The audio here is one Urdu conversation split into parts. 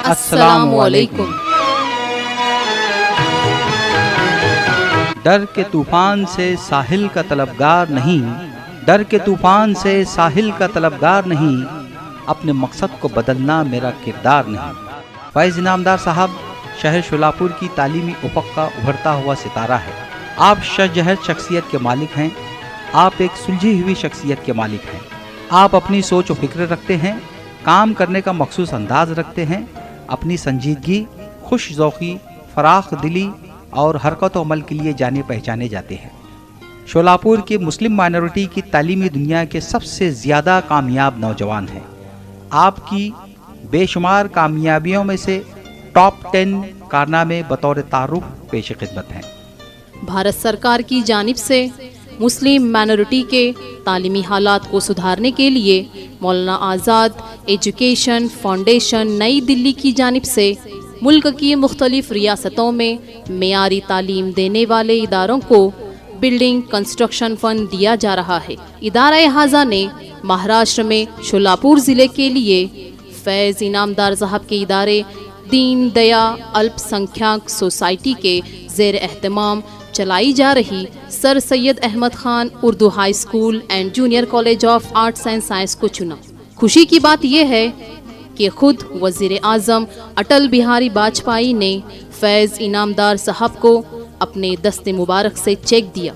السلام علیکم۔ ڈر کے طوفان سے ساحل کا طلبگار نہیں، ڈر کے طوفان سے ساحل کا طلبگار نہیں، اپنے مقصد کو بدلنا میرا کردار نہیں۔ فیض انعامدار صاحب شہر شولاپور کی تعلیمی افق کا ابھرتا ہوا ستارہ ہے۔ آپ شجہر شخصیت کے مالک ہیں، آپ ایک سلجھی ہوئی شخصیت کے مالک ہیں۔ آپ اپنی سوچ و فکر رکھتے ہیں، کام کرنے کا مخصوص انداز رکھتے ہیں، اپنی سنجیدگی، خوش ذوقی، فراخ دلی اور حرکت و عمل کے لیے جانے پہچانے جاتے ہیں۔ شولاپور کی مسلم مائنورٹی کی تعلیمی دنیا کے سب سے زیادہ کامیاب نوجوان ہیں۔ آپ کی بے شمار کامیابیوں میں سے ٹاپ 10 کارنامے بطور تعارف پیش خدمت ہیں۔ بھارت سرکار کی جانب سے مسلم مائنورٹی کے تعلیمی حالات کو سدھارنے کے لیے مولانا آزاد ایجوکیشن فاؤنڈیشن نئی دلی کی جانب سے ملک کی مختلف ریاستوں میں معیاری تعلیم دینے والے اداروں کو بلڈنگ کنسٹرکشن فنڈ دیا جا رہا ہے۔ ادارہ احاطہ نے مہاراشٹر میں شولاپور ضلع کے لیے فیض انعامدار صاحب کے ادارے دین دیا الپ سنکھیاک سوسائٹی کے زیر اہتمام چلائی جا رہی sir Syed Ahmed Khan Urdu high school and junior college of arts and science کو چنا۔ خوشی کی بات یہ ہے کہ خود وزیر اعظم اٹل بہاری واجپئی نے فیض انعامدار صاحب کو اپنے دست مبارک سے چیک دیا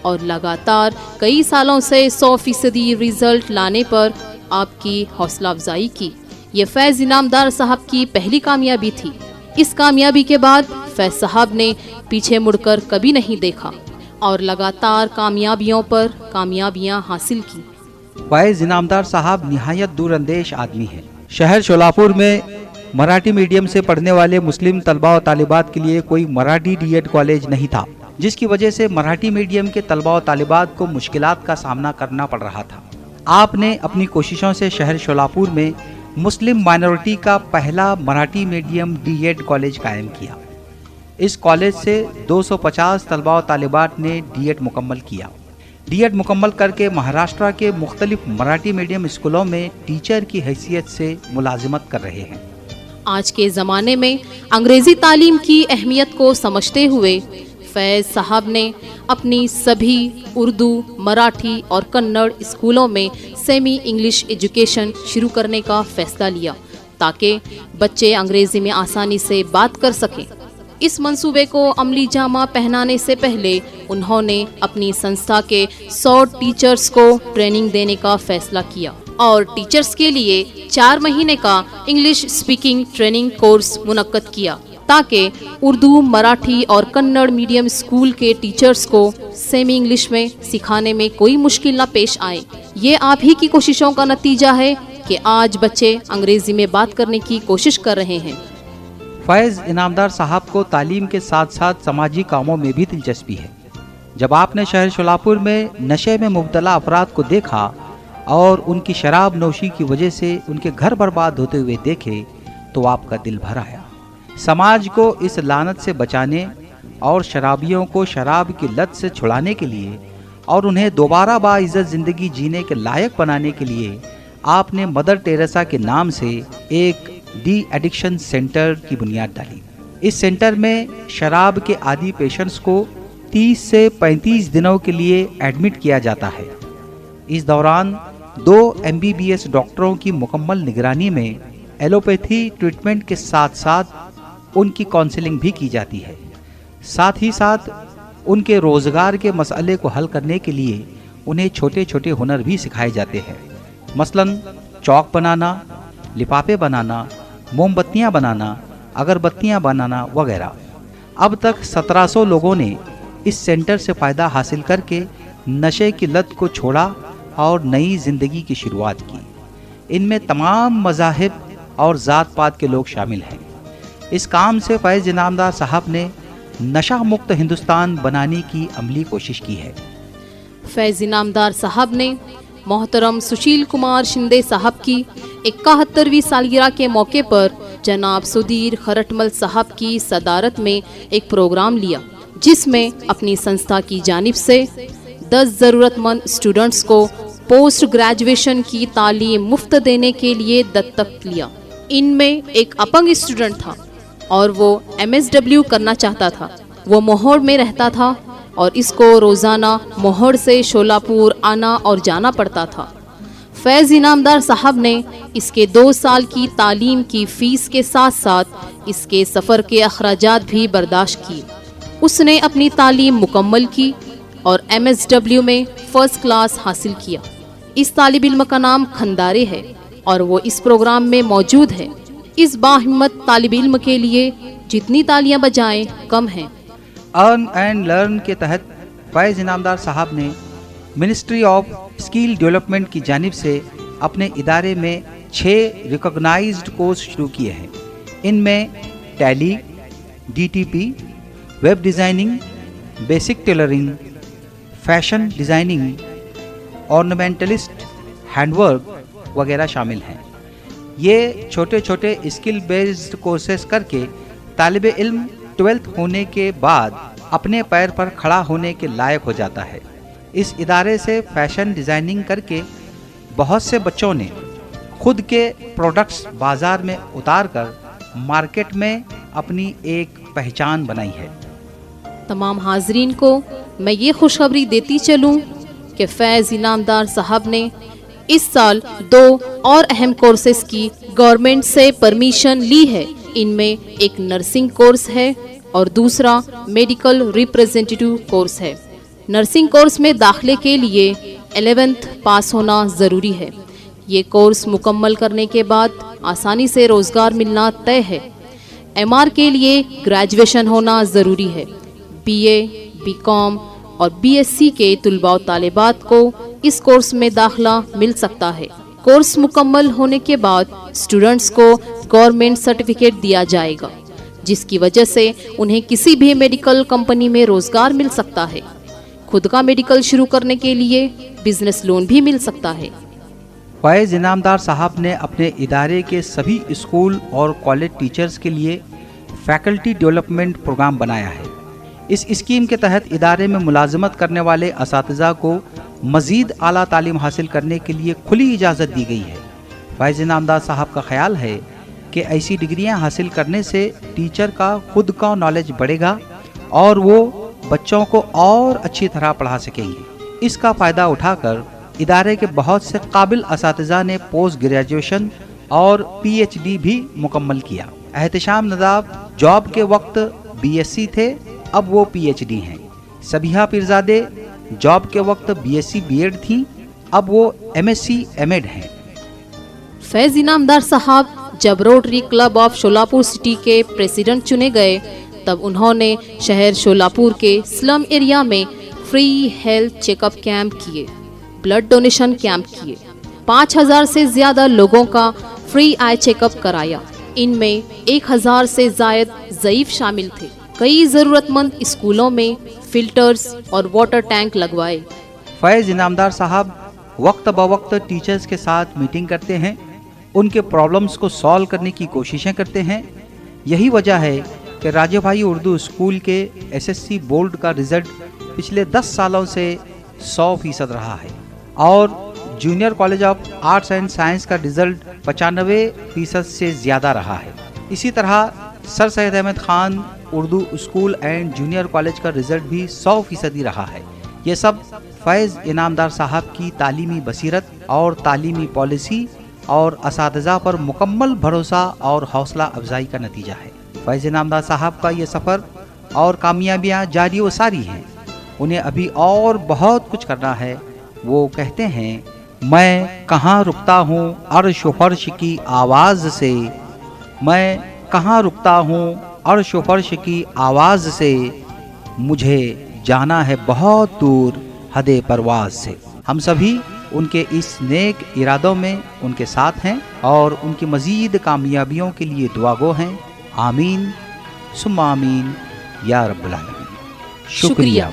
اور لگاتار کئی سالوں سے 100% رزلٹ لانے پر آپ کی حوصلہ افزائی کی۔ یہ فیض انعامدار صاحب کی پہلی کامیابی تھی۔ اس کامیابی کے بعد فیض صاحب نے پیچھے مڑ کر کبھی نہیں دیکھا اور لگاتار کامیابیوں پر کامیابیاں حاصل کی۔ فیض انعامدار صاحب نہایت دور اندیش آدمی ہیں۔ شہر شولاپور میں مراٹھی میڈیم سے پڑھنے والے مسلم طلباء و طالبات کے لیے کوئی مراٹھی ڈی ایڈ کالج نہیں تھا، جس کی وجہ سے مراٹھی میڈیم کے طلباء و طالبات کو مشکلات کا سامنا کرنا پڑ رہا تھا۔ آپ نے اپنی کوششوں سے شہر شولاپور میں مسلم مائنورٹی کا پہلا Marathi medium D Ed college قائم کیا۔ اس کالج سے 250 طلباء و طالبات نے ڈی ایڈ مکمل کیا۔ ڈی ایڈ مکمل کر کے مہاراشٹر کے مختلف مراٹھی میڈیم اسکولوں میں ٹیچر کی حیثیت سے ملازمت کر رہے ہیں۔ آج کے زمانے میں انگریزی تعلیم کی اہمیت کو سمجھتے ہوئے فیض صاحب نے اپنی سبھی اردو، مراٹھی اور کنڑ اسکولوں میں سیمی انگلش ایجوکیشن شروع کرنے کا فیصلہ لیا تاکہ بچے انگریزی میں آسانی سے بات کر سکیں۔ اس منصوبے کو عملی جامہ پہنانے سے پہلے انہوں نے اپنی سنستھا کے 100 ٹیچرز کو ٹریننگ دینے کا فیصلہ کیا اور ٹیچرز کے لیے 4 مہینے کا انگلش اسپیکنگ ٹریننگ کورس منعقد کیا تاکہ اردو، مراٹھی اور کنڑ میڈیم اسکول کے ٹیچرز کو سیمی انگلش میں سکھانے میں کوئی مشکل نہ پیش آئے۔ یہ آپ ہی کی کوششوں کا نتیجہ ہے کہ آج بچے انگریزی میں بات کرنے کی کوشش کر رہے ہیں۔ فیض انعامدار صاحب کو تعلیم کے ساتھ ساتھ سماجی کاموں میں بھی دلچسپی ہے۔ جب آپ نے شہر شولاپور میں نشے میں مبتلا افراد کو دیکھا اور ان کی شراب نوشی کی وجہ سے ان کے گھر برباد ہوتے ہوئے دیکھے تو آپ کا دل بھر آیا۔ سماج کو اس لعنت سے بچانے اور شرابیوں کو شراب کی لت سے چھڑانے کے لیے اور انہیں دوبارہ باعزت زندگی جینے کے لائق بنانے کے لیے آپ نے مدر ٹیریسا کے نام سے ایک ڈی ایڈکشن سینٹر کی بنیاد ڈالی۔ اس سینٹر میں شراب کے عادی پیشنٹس کو 30 سے 35 دنوں کے لیے ایڈمٹ کیا جاتا ہے۔ اس دوران 2 MBBS ڈاکٹروں کی مکمل نگرانی میں ایلوپیتھی ٹریٹمنٹ کے ساتھ ساتھ ان کی کاؤنسلنگ بھی کی جاتی ہے۔ ساتھ ہی ساتھ ان کے روزگار کے مسئلے کو حل کرنے کے لیے انہیں چھوٹے چھوٹے ہنر بھی سکھائے جاتے ہیں، مثلاً چاک بنانا، لفافے بنانا، موم بتیاں بنانا، اگربتیاں بنانا وغیرہ۔ اب تک 1700 لوگوں نے اس سینٹر سے فائدہ حاصل کر کے نشے کی لت کو چھوڑا اور نئی زندگی کی شروعات کی۔ ان میں تمام مذاہب اور ذات پات کے لوگ شامل ہیں۔ اس کام سے فیض انعامدار صاحب نے نشہ مکت ہندوستان بنانے کی عملی کوشش کی ہے۔ فیض انعامدار صاحب نے محترم سشیل کمار شندے صاحب کی 71ویں سالگرہ کے موقع پر جناب سدھیر خرٹمل صاحب کی صدارت میں ایک پروگرام لیا، جس میں اپنی سنستھا کی جانب سے 10 ضرورت مند اسٹوڈنٹس کو پوسٹ گریجویشن کی تعلیم مفت دینے کے لیے دستخط لیا۔ ان میں ایک اپنگ اسٹوڈنٹ تھا اور وہ MSW کرنا چاہتا تھا۔ وہ موہوڑ میں رہتا تھا اور اس کو روزانہ موہوڑ سے شولاپور آنا اور جانا پڑتا تھا۔ فیض انعامدار صاحب نے اس کے 2 سال کی تعلیم کی فیس کے ساتھ ساتھ اس کے سفر کے اخراجات بھی برداشت کیے۔ اس نے اپنی تعلیم مکمل کی اور MSW میں فرسٹ کلاس حاصل کیا۔ اس طالب علم کا نام کھندارے ہے اور وہ اس پروگرام میں موجود ہے۔ اس باہمت طالب علم کے لیے جتنی تالیاں بجائیں کم ہیں۔ ارن اینڈ لرن کے تحت فیض انعامدار صاحب نے منسٹری آف اسکل ڈیولپمنٹ کی جانب سے اپنے ادارے میں 6 ریکگنائزڈ کورس شروع کیے ہیں۔ ان میں Tally, DTP، web designing, basic tailoring, fashion designing, ornamentalist, hand work وغیرہ شامل ہیں۔ یہ چھوٹے چھوٹے اسکل بیسڈ کورسز کر کے طالب علم 12th ہونے کے بعد اپنے پیر پر کھڑا ہونے کے لائق ہو جاتا ہے۔ اس ادارے سے فیشن ڈیزائننگ کر کے بہت سے بچوں نے خود کے پروڈکٹس بازار میں اتار کر مارکیٹ میں اپنی ایک پہچان بنائی ہے۔ تمام حاضرین کو میں یہ خوشخبری دیتی چلوں کہ فیض انعامدار صاحب نے اس سال 2 اور اہم کورسز کی گورنمنٹ سے پرمیشن لی ہے۔ ان میں ایک نرسنگ کورس ہے اور دوسرا میڈیکل ریپریزنٹیٹیو کورس ہے۔ نرسنگ کورس میں داخلے کے لیے 11th پاس ہونا ضروری ہے۔ یہ کورس مکمل کرنے کے بعد آسانی سے روزگار ملنا طے ہے۔ MR کے لیے گریجویشن ہونا ضروری ہے۔ BA، BCom اور BSc کے طلباء و طالبات کو اس کورس میں داخلہ مل سکتا ہے۔ کورس مکمل ہونے کے بعد اسٹوڈنٹس کو گورنمنٹ سرٹیفکیٹ دیا جائے گا، جس کی وجہ سے انہیں کسی بھی میڈیکل کمپنی میں روزگار مل سکتا ہے۔ خود کا میڈیکل شروع کرنے کے لیے بزنس لون بھی مل سکتا ہے۔ فیض انعامدار صاحب نے اپنے ادارے کے سبھی اسکول اور کالج ٹیچرز کے لیے فیکلٹی ڈیولپمنٹ پروگرام بنایا ہے۔ اس اسکیم کے تحت ادارے میں ملازمت کرنے والے اساتذہ کو مزید اعلیٰ تعلیم حاصل کرنے کے لیے کھلی اجازت دی گئی ہے۔ فیض انعامدار صاحب کا خیال ہے کہ ایسی ڈگریاں حاصل کرنے سے ٹیچر کا خود کا نالج بڑھے گا اور وہ بچوں کو اور اچھی طرح پڑھا سکیں گے۔ اس کا فائدہ اٹھا کر ادارے کے بہت سے قابل اساتذہ نے پوسٹ گریجویشن اور PhD بھی مکمل کیا۔ احتشام نداب جاب کے وقت BSc تھے، اب وہ PhD ہیں۔ سبیحہ پیرزادے جاب کے وقت BSc B.Ed تھیں، اب وہ MSc M.Ed ہیں۔ فیض انعامدار صاحب جب Rotary Club of Solapur city کے پریزیڈنٹ چنے گئے تب انہوں نے شہر شولاپور کے سلم ایریا میں free health check up camp کیے، بلڈ ڈونیشن کیمپ کیے۔ 5000 سے زیادہ لوگوں کا فری آئی چیک اپ کرایا۔ ان میں 1000 سے زائد ضعیف شامل تھے۔ کئی ضرورت مند اسکولوں میں فلٹرز اور واٹر ٹینک لگوائے۔ فیض انعامدار صاحب وقت بوقت ٹیچرز کے ساتھ میٹنگ کرتے ہیں، ان کے پرابلمز کو سالو کرنے کی کوششیں کرتے ہیں۔ یہی وجہ ہے کہ راجہ بھائی اردو اسکول کے SSC بورڈ کا رزلٹ پچھلے 10 سالوں سے 100% رہا ہے اور junior college of arts and science کا رزلٹ 95% سے زیادہ رہا ہے۔ اسی طرح sir Syed Ahmed Khan Urdu school and junior college کا رزلٹ بھی 100% رہا ہے۔ یہ سب فیض انعامدار صاحب کی تعلیمی بصیرت اور تعلیمی پالیسی اور اساتذہ پر مکمل بھروسہ اور حوصلہ افزائی کا نتیجہ ہے۔ فیض انعامدار صاحب کا یہ سفر اور کامیابیاں جاری و ساری ہیں، انہیں ابھی اور بہت کچھ کرنا ہے۔ وہ کہتے ہیں، میں کہاں رکتا ہوں عرش و فرش کی آواز سے، میں کہاں رکتا ہوں عرش و فرش کی آواز سے، مجھے جانا ہے بہت دور حد پرواز سے۔ ہم سبھی ان کے اس نیک ارادوں میں ان کے ساتھ ہیں اور ان کی مزید کامیابیوں کے لیے دعا گو ہیں۔ آمین ثم آمین یا رب العالمین۔ شکریہ۔